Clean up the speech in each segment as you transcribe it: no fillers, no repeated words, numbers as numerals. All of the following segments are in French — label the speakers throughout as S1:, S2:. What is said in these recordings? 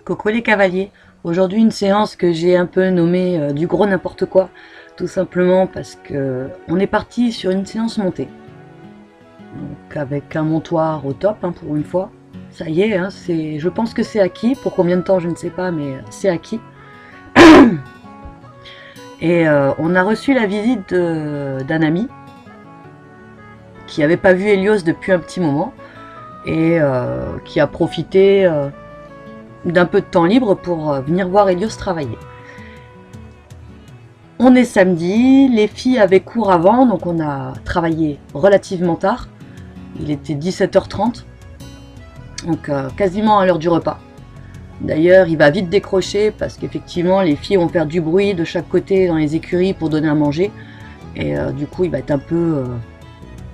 S1: Coco les cavaliers. Aujourd'hui une séance que j'ai un peu nommée du gros n'importe quoi, tout simplement parce que on est parti sur une séance montée. Donc avec un montoir au top pour une fois. Ça y est, je pense que c'est acquis. Pour combien de temps je ne sais pas, mais c'est acquis. Et on a reçu la visite d'un ami qui n'avait pas vu Hélios depuis un petit moment et qui a profité d'un peu de temps libre pour venir voir Hélios travailler. On est samedi, les filles avaient cours avant, donc on a travaillé relativement tard. Il était 17h30, donc quasiment à l'heure du repas. D'ailleurs, il va vite décrocher parce qu'effectivement, les filles vont faire du bruit de chaque côté dans les écuries pour donner à manger. Et du coup, il va être un peu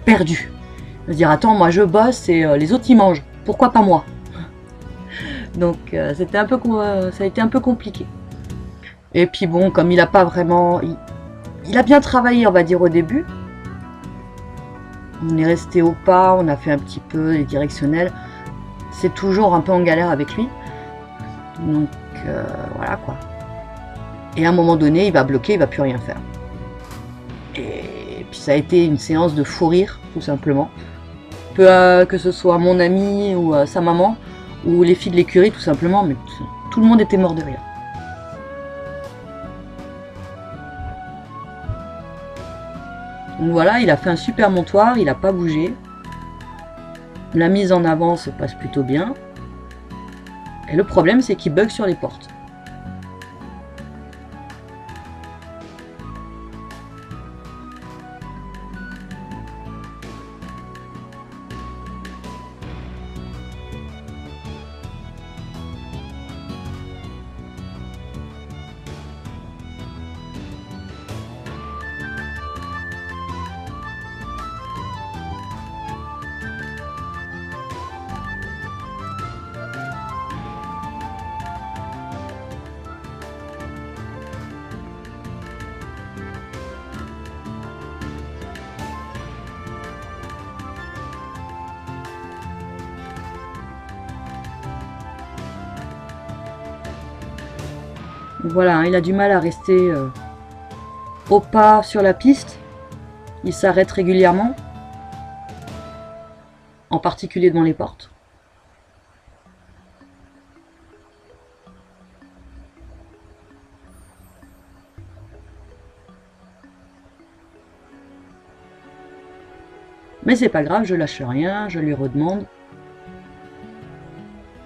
S1: perdu. Il va se dire, attends, moi je bosse et les autres ils mangent. Pourquoi pas moi? Donc ça a été un peu compliqué. Et puis bon, comme il a pas vraiment... Il a bien travaillé, on va dire, au début. On est resté au pas, on a fait un petit peu les directionnels. C'est toujours un peu en galère avec lui. Donc voilà quoi. Et à un moment donné, il va bloquer, il va plus rien faire. Et puis ça a été une séance de fou rire, tout simplement. Que ce soit mon ami ou sa maman, ou les filles de l'écurie, tout simplement, mais tout le monde était mort de rire. Donc voilà, il a fait un super montoir, il n'a pas bougé. La mise en avant se passe plutôt bien. Et le problème, c'est qu'il bug sur les portes. Voilà, il a du mal à rester au pas sur la piste. Il s'arrête régulièrement, en particulier devant les portes. Mais c'est pas grave, je lâche rien, je lui redemande.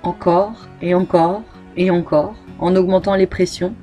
S1: Encore, et encore, et encore, en augmentant les pressions.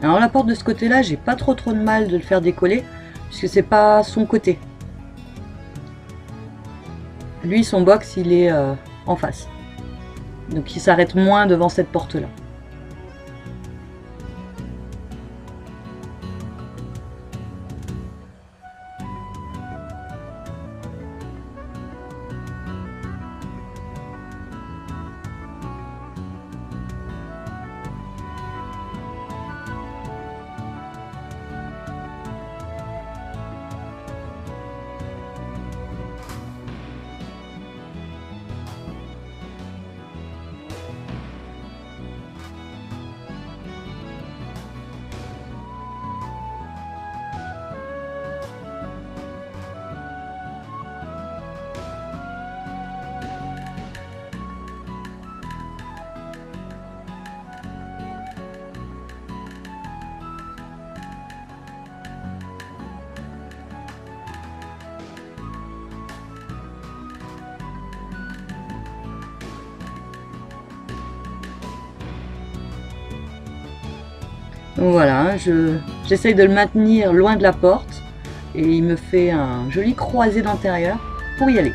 S1: Alors la porte de ce côté-là, j'ai pas trop de mal de le faire décoller, puisque c'est pas son côté. Lui, son box, il est en face. Donc il s'arrête moins devant cette porte-là. Donc voilà, j'essaye de le maintenir loin de la porte et il me fait un joli croisé d'intérieur pour y aller.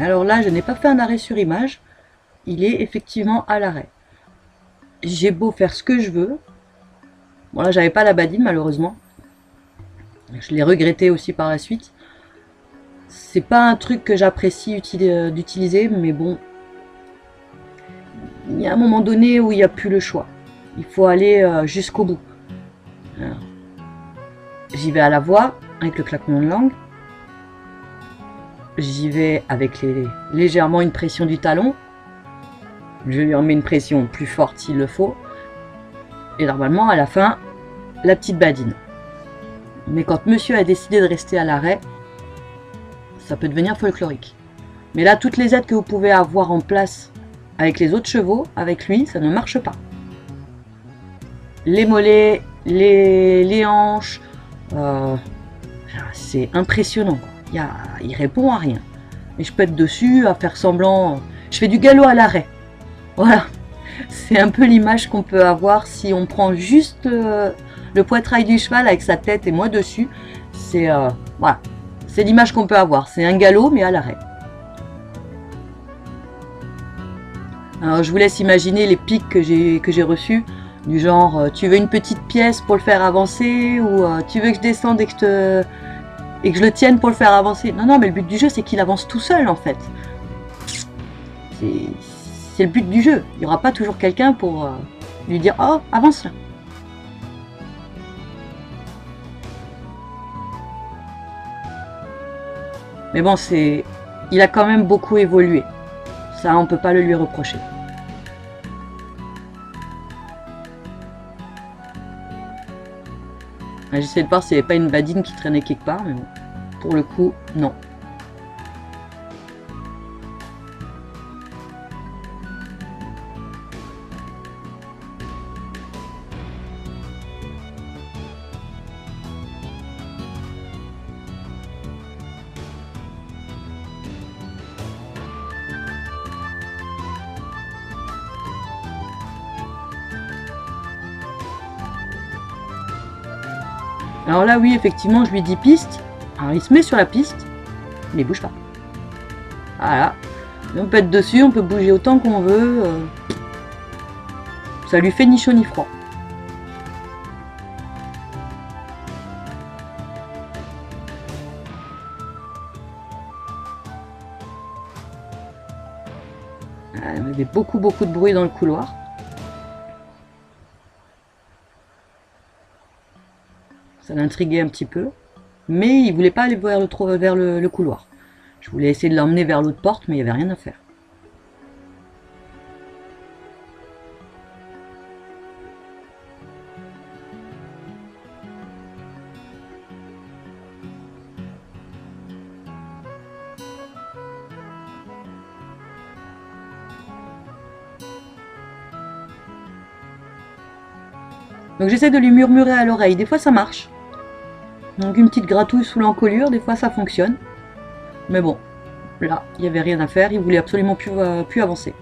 S1: Alors là, je n'ai pas fait un arrêt sur image. Il est effectivement à l'arrêt. J'ai beau faire ce que je veux. Bon là, j'avais pas la badine malheureusement. Je l'ai regretté aussi par la suite. C'est pas un truc que j'apprécie d'utiliser, mais bon. Il y a un moment donné où il n'y a plus le choix. Il faut aller jusqu'au bout. J'y vais à la voix, avec le claquement de langue. J'y vais avec légèrement une pression du talon. Je lui en mets une pression plus forte s'il le faut. Et normalement, à la fin, la petite badine. Mais quand monsieur a décidé de rester à l'arrêt, ça peut devenir folklorique. Mais là, toutes les aides que vous pouvez avoir en place avec les autres chevaux, avec lui, ça ne marche pas. Les mollets, les hanches, c'est impressionnant. Il répond à rien. Et je peux être dessus à faire semblant. Je fais du galop à l'arrêt. Voilà. C'est un peu l'image qu'on peut avoir si on prend juste le poitrail du cheval avec sa tête et moi dessus. C'est voilà. C'est l'image qu'on peut avoir. C'est un galop mais à l'arrêt. Alors je vous laisse imaginer les pics que j'ai reçus. Du genre, tu veux une petite pièce pour le faire avancer, ou tu veux que je descende et que je le tienne pour le faire avancer. Non, non, mais le but du jeu, c'est qu'il avance tout seul, en fait. C'est le but du jeu. Il n'y aura pas toujours quelqu'un pour lui dire « Oh, avance là !» Mais bon, il a quand même beaucoup évolué. Ça, on peut pas le lui reprocher. J'essaie de voir s'il n'y avait pas une badine qui traînait quelque part, mais bon, pour le coup, non. Alors là, oui, effectivement, je lui dis piste. Alors il se met sur la piste, mais il bouge pas. Voilà. On peut être dessus, on peut bouger autant qu'on veut. Ça lui fait ni chaud ni froid. Il y avait beaucoup de bruit dans le couloir. Ça l'intriguait un petit peu, mais il voulait pas aller vers le couloir. Je voulais essayer de l'emmener vers l'autre porte, mais il n'y avait rien à faire. Donc j'essaie de lui murmurer à l'oreille, des fois ça marche. Donc une petite gratouille sous l'encolure, des fois ça fonctionne. Mais bon, là, il n'y avait rien à faire, il voulait absolument plus avancer.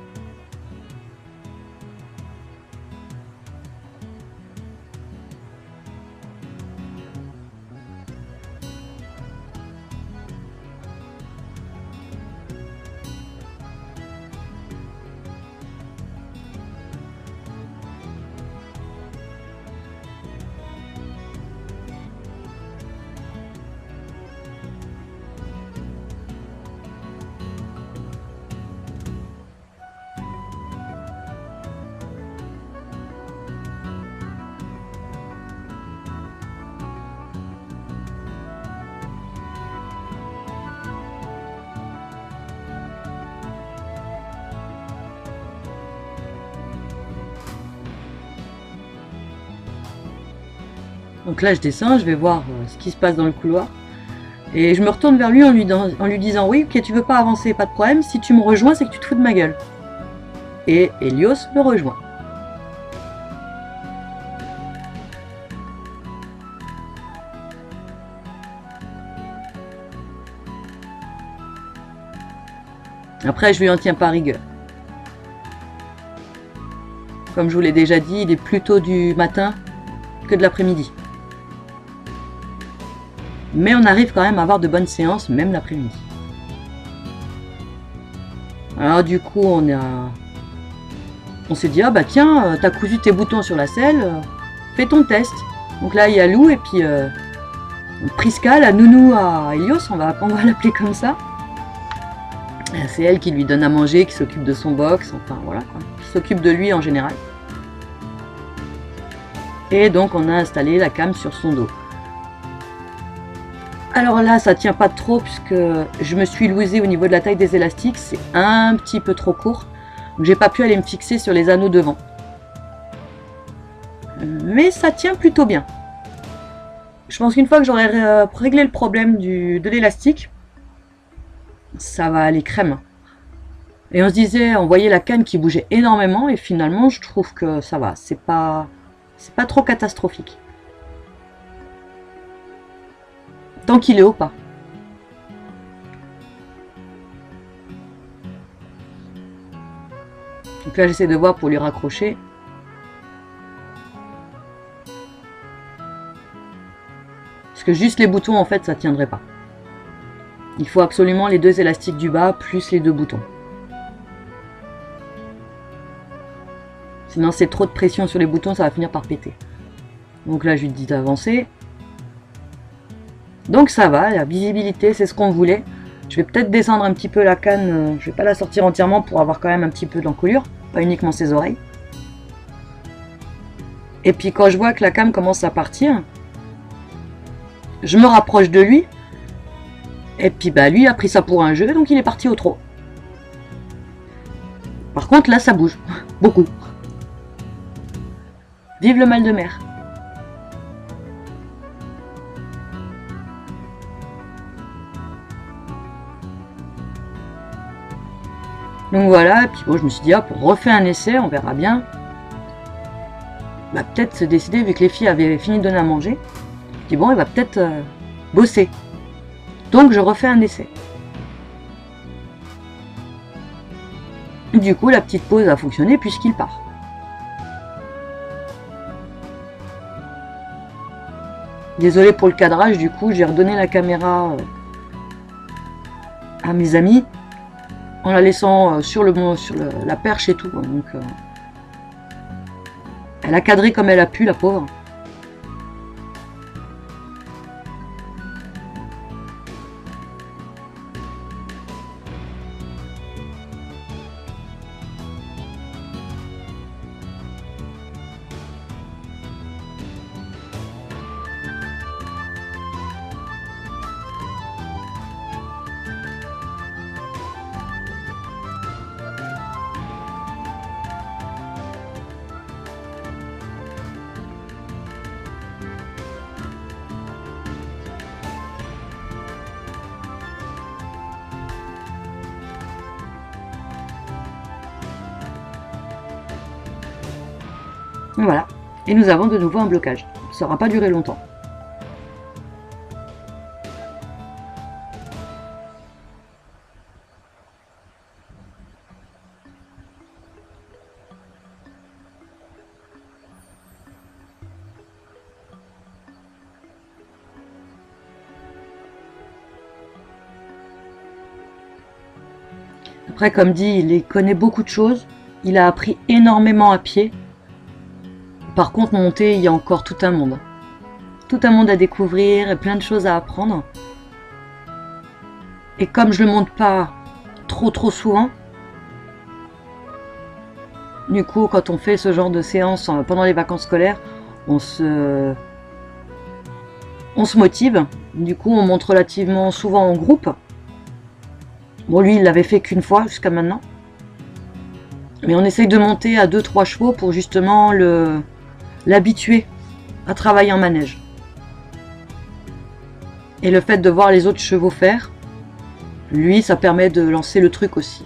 S1: Donc là je descends, je vais voir ce qui se passe dans le couloir. Et je me retourne vers lui en lui disant « Oui, ok, tu veux pas avancer, pas de problème. Si tu me rejoins, c'est que tu te fous de ma gueule. » Et Helios me rejoint. Après, je lui en tiens pas rigueur. Comme je vous l'ai déjà dit, il est plutôt du matin que de l'après-midi. Mais on arrive quand même à avoir de bonnes séances, même l'après-midi. Alors du coup, on s'est dit, ah bah tiens, t'as cousu tes boutons sur la selle, fais ton test. Donc là, il y a Lou et puis Priska, la nounou à Helios, on va l'appeler comme ça. C'est elle qui lui donne à manger, qui s'occupe de son box, enfin voilà quoi, qui s'occupe de lui en général. Et donc on a installé la came sur son dos. Alors là, ça tient pas trop puisque je me suis lousée au niveau de la taille des élastiques, c'est un petit peu trop court. Donc j'ai pas pu aller me fixer sur les anneaux devant. Mais ça tient plutôt bien. Je pense qu'une fois que j'aurai réglé le problème de l'élastique, ça va aller crème. Et on se disait, on voyait la canne qui bougeait énormément et finalement je trouve que ça va, c'est pas trop catastrophique. Tant qu'il est haut pas. Donc là j'essaie de voir pour lui raccrocher. Parce que juste les boutons en fait ça tiendrait pas. Il faut absolument les 2 élastiques du bas plus les 2 boutons. Sinon c'est trop de pression sur les boutons, ça va finir par péter. Donc là je lui dis d'avancer. Donc ça va, la visibilité c'est ce qu'on voulait. Je vais peut-être descendre un petit peu la canne, je vais pas la sortir entièrement pour avoir quand même un petit peu d'encolure, pas uniquement ses oreilles. Et puis quand je vois que la came commence à partir, je me rapproche de lui. Et puis bah lui a pris ça pour un jeu, donc il est parti au trot. Par contre là ça bouge, beaucoup. Vive le mal de mer. Donc voilà, et puis bon je me suis dit hop, refais un essai, on verra bien. Bah peut-être se décider, vu que les filles avaient fini de donner à manger. Je dis bon, il va peut-être bosser. Donc je refais un essai. Du coup la petite pause a fonctionné puisqu'il part. Désolé pour le cadrage, du coup j'ai redonné la caméra à mes amis en la laissant sur la perche et tout. Donc elle a cadré comme elle a pu, la pauvre. Voilà, et nous avons de nouveau un blocage. Ça n'aura pas duré longtemps. Après, comme dit, il connaît beaucoup de choses. Il a appris énormément à pied. Par contre, monter, il y a encore tout un monde. Tout un monde à découvrir et plein de choses à apprendre. Et comme je le monte pas trop souvent, du coup, quand on fait ce genre de séance pendant les vacances scolaires, on se motive. Du coup, on monte relativement souvent en groupe. Bon, lui, il l'avait fait qu'une fois jusqu'à maintenant. Mais on essaye de monter à 2-3 chevaux pour justement l'habituer à travailler en manège. Et le fait de voir les autres chevaux faire, lui, ça permet de lancer le truc aussi.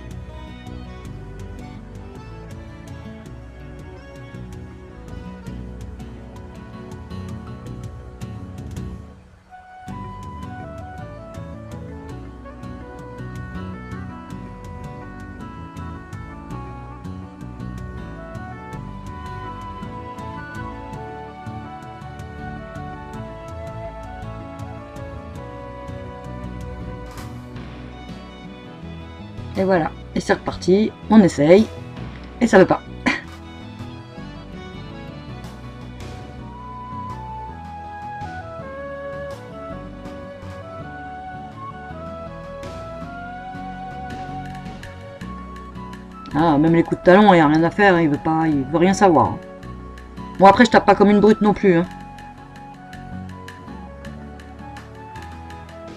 S1: Et voilà, et c'est reparti, on essaye, et ça veut pas. Ah, même les coups de talon, il n'y a rien à faire, il veut rien savoir. Bon, après, je tape pas comme une brute non plus. Hein.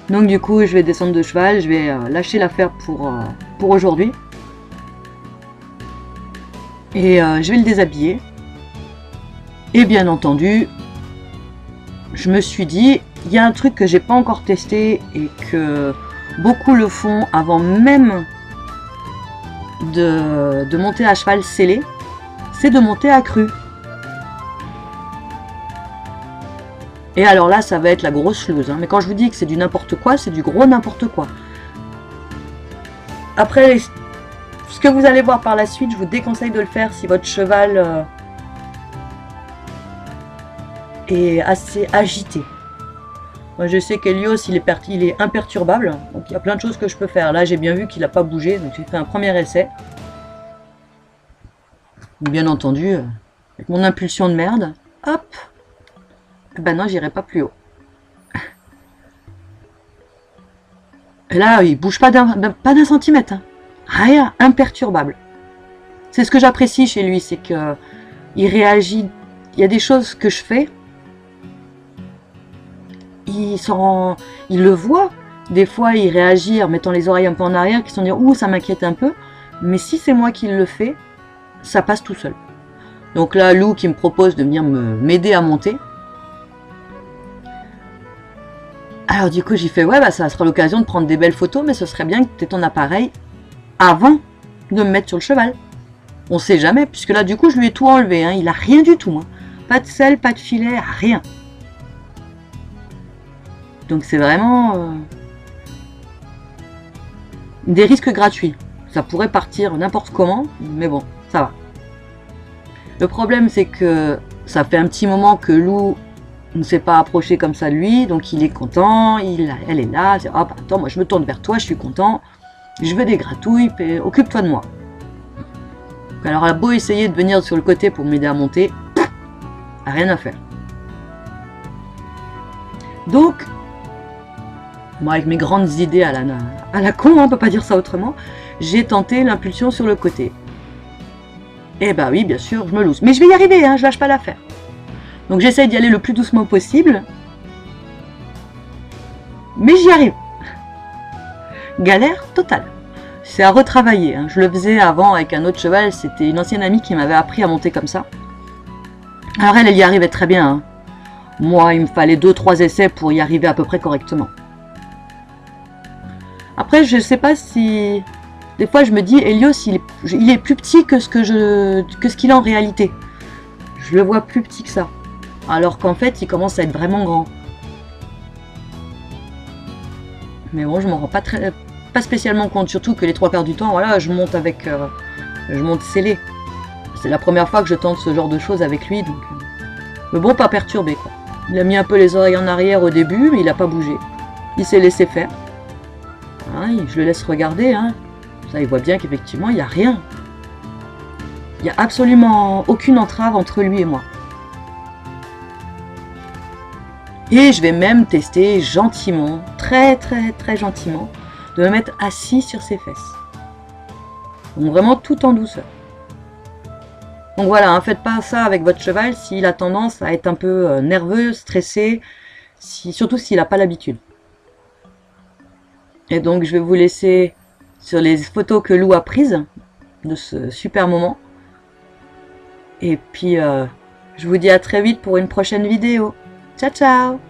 S1: Donc, du coup, je vais descendre de cheval, je vais lâcher l'affaire pour aujourd'hui. Et je vais le déshabiller. Et bien entendu, je me suis dit, il y a un truc que j'ai pas encore testé et que beaucoup le font avant même de monter à cheval scellé, c'est de monter à cru. Et alors là, ça va être la grosse loose. Hein. Mais quand je vous dis que c'est du n'importe quoi, c'est du gros n'importe quoi. Après, ce que vous allez voir par la suite, je vous déconseille de le faire si votre cheval est assez agité. Moi, je sais qu'Helios, il est imperturbable, donc il y a plein de choses que je peux faire. Là, j'ai bien vu qu'il n'a pas bougé, donc j'ai fait un premier essai. Bien entendu, avec mon impulsion de merde, hop, ben non, j'irai pas plus haut. Et là, il bouge pas d'un centimètre, hein. Rien, imperturbable. C'est ce que j'apprécie chez lui, c'est que il réagit. Il y a des choses que je fais. Il le voit. Des fois, il réagit en mettant les oreilles un peu en arrière, qui sont dire ouh, ça m'inquiète un peu. Mais si c'est moi qui le fais, ça passe tout seul. Donc là, Lou qui me propose de venir m'aider à monter. Alors du coup, j'ai fait ouais, bah ça sera l'occasion de prendre des belles photos, mais ce serait bien que tu aies ton appareil avant de me mettre sur le cheval. On sait jamais, puisque là, du coup, je lui ai tout enlevé. Hein. Il a rien du tout. Hein. Pas de selle, pas de filet, rien. Donc c'est vraiment des risques gratuits. Ça pourrait partir n'importe comment, mais bon, ça va. Le problème, c'est que ça fait un petit moment que Lou ne s'est pas approché comme ça de lui, donc il est content, elle est là, c'est, hop, attends, moi je me tourne vers toi, je suis content, je veux des gratouilles, occupe-toi de moi. Alors elle a beau essayer de venir sur le côté pour m'aider à monter, rien à faire. Donc, moi, avec mes grandes idées à la con, on peut pas dire ça autrement, j'ai tenté l'impulsion sur le côté. Et bah oui, bien sûr, je me loose. Mais je vais y arriver, hein, je lâche pas l'affaire. Donc j'essaye d'y aller le plus doucement possible. Mais j'y arrive. Galère totale. C'est à retravailler. Hein. Je le faisais avant avec un autre cheval, c'était une ancienne amie qui m'avait appris à monter comme ça. Alors elle y arrivait très bien. Hein. Moi, il me fallait 2-3 essais pour y arriver à peu près correctement. Après, je sais pas si... Des fois, je me dis, Helios, il est plus petit que ce qu'il est en réalité. Je le vois plus petit que ça. Alors qu'en fait, il commence à être vraiment grand. Mais bon, je m'en rends pas spécialement compte. Surtout que les 3/4 du temps, voilà, je monte je monte scellé. C'est la première fois que je tente ce genre de choses avec lui. Donc, mais bon, pas perturbé, quoi. Il a mis un peu les oreilles en arrière au début, mais il n'a pas bougé. Il s'est laissé faire. Hein, je le laisse regarder. Hein. Ça, il voit bien qu'effectivement, il n'y a rien. Il n'y a absolument aucune entrave entre lui et moi. Et je vais même tester gentiment, très gentiment, de me mettre assis sur ses fesses. Donc vraiment tout en douceur. Donc voilà, hein, faites pas ça avec votre cheval s'il a tendance à être un peu nerveux, stressé, surtout s'il n'a pas l'habitude. Et donc je vais vous laisser sur les photos que Lou a prises de ce super moment. Et puis je vous dis à très vite pour une prochaine vidéo. Ciao ciao!